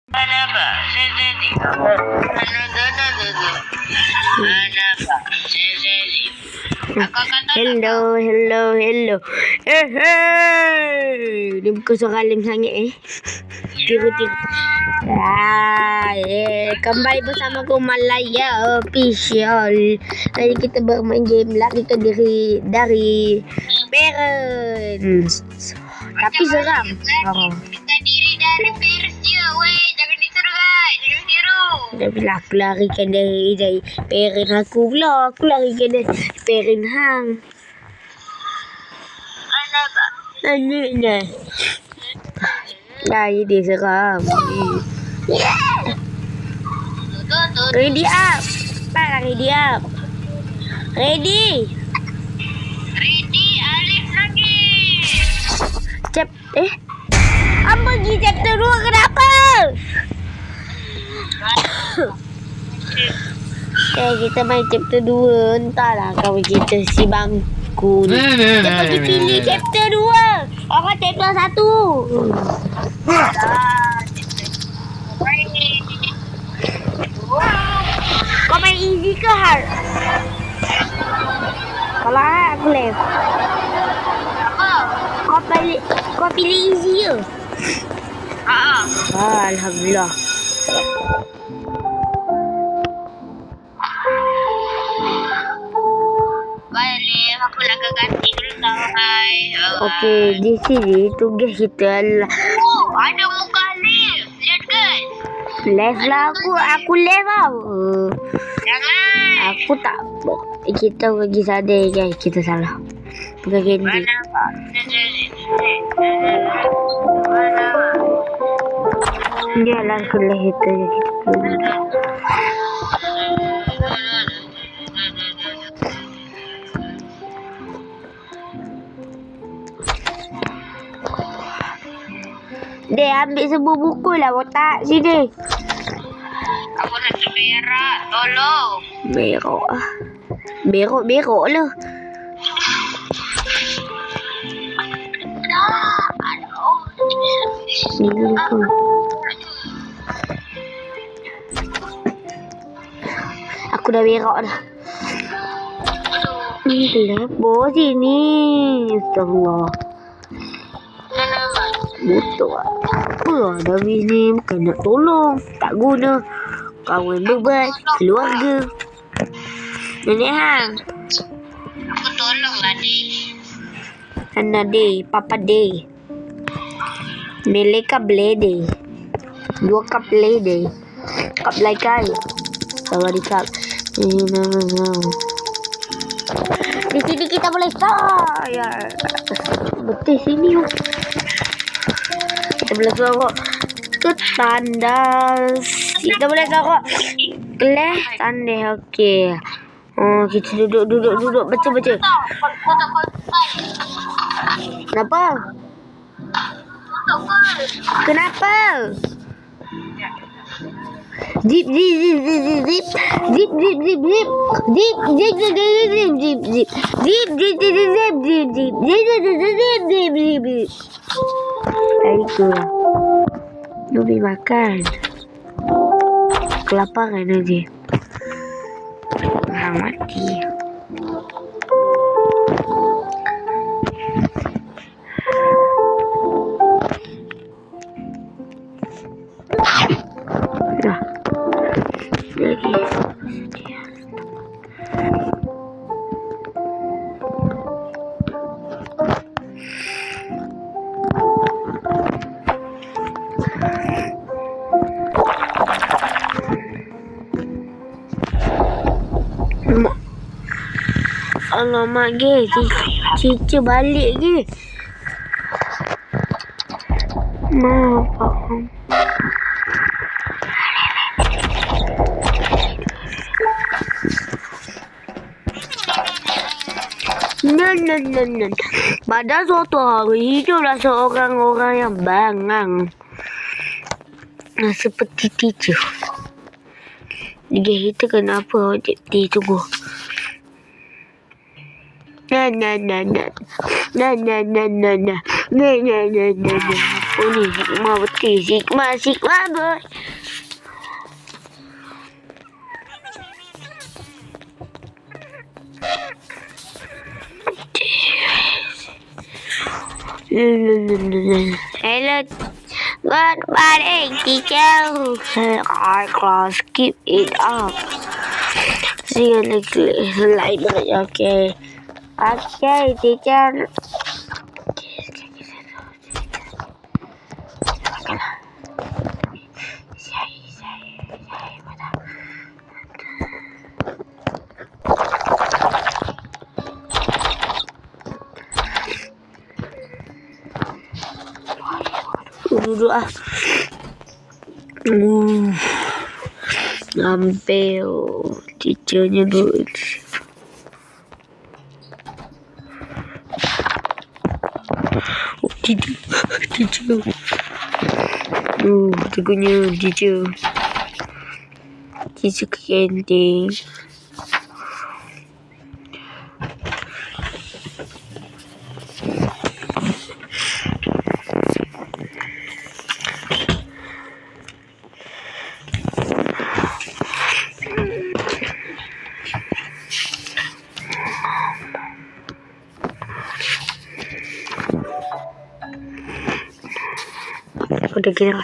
Kenapa? Hello. Dia bukan suara alim sangat Tiru-tiru. Kembali bersama aku Malaya Official. Kali kita bermain game larikan diri dari parents. Tapi seram. Kita diri dari Persia, weh. Jangan ditiru, guys. Jangan tiru. Dia bilang aku larikan dari parent aku pula. Aku larikan dari parent hang. Kenapa? Nah. Dah, dia seram. Ready up. Pak, ready up. Ready. Alif lagi. Apa pergi chapter 2 kenapa? Kita main chapter 2. Entahlah kawan kita si bangku ni. Dia pergi pilih chapter 2. Orang chapter 1. Kau main easy ke hard? Kalau hard aku left. Kau pilih easy ke? Alhamdulillah. Balik, aku nak ganti dulu tau, hai. Okey, di sini tugas kita adalah Ada muka Alif. Lihat kan? left lah aku left tau. Jangan. Aku tak. Kita pergi sana guys, kita salah. Bukan ganti. Jalan ke left itu je kita. Dia ambil semua buku lah otak sini. Aku nak berak. Tolong. Berok lah. Sini pun. Aku dah berak dah. Kenapa sini? Astagfirullah. Butuh apa dah habis ni. Bukan nak tolong. Tak guna. Kawan bebat. Keluarga. Nenek hang. Aku tolong lah, Dik. Anna day. Papa day. Meleka play day. 2 cup play day. Cup like I. Sawadikap. Di sini kita boleh ya. Betul sini. Kita boleh sorok ke tandas. Kita boleh sorok keleh tandas. Okey. Kita duduk baca. Kenapa? Zip. Aiko. Nubi makan. Kelaparan aja. Mati. Dah. Lagi. Alamak ge, cica balik ge. Maaf. No. Pada suatu hari hiduplah seorang orang yang bangang. Seperti teacher. Dia itu kenapa dia tunggu. Nah. Oh ni Sigma betul. Sigma boy. Hello. Good morning, teacher. Our class keep it up. See you next slide. Okay. Okay, teacher. Duduk ah. Ambil teachernya duduk. Oh, teacher. Tunggunya teacher. Teacher ke kantin. Aku dah kira.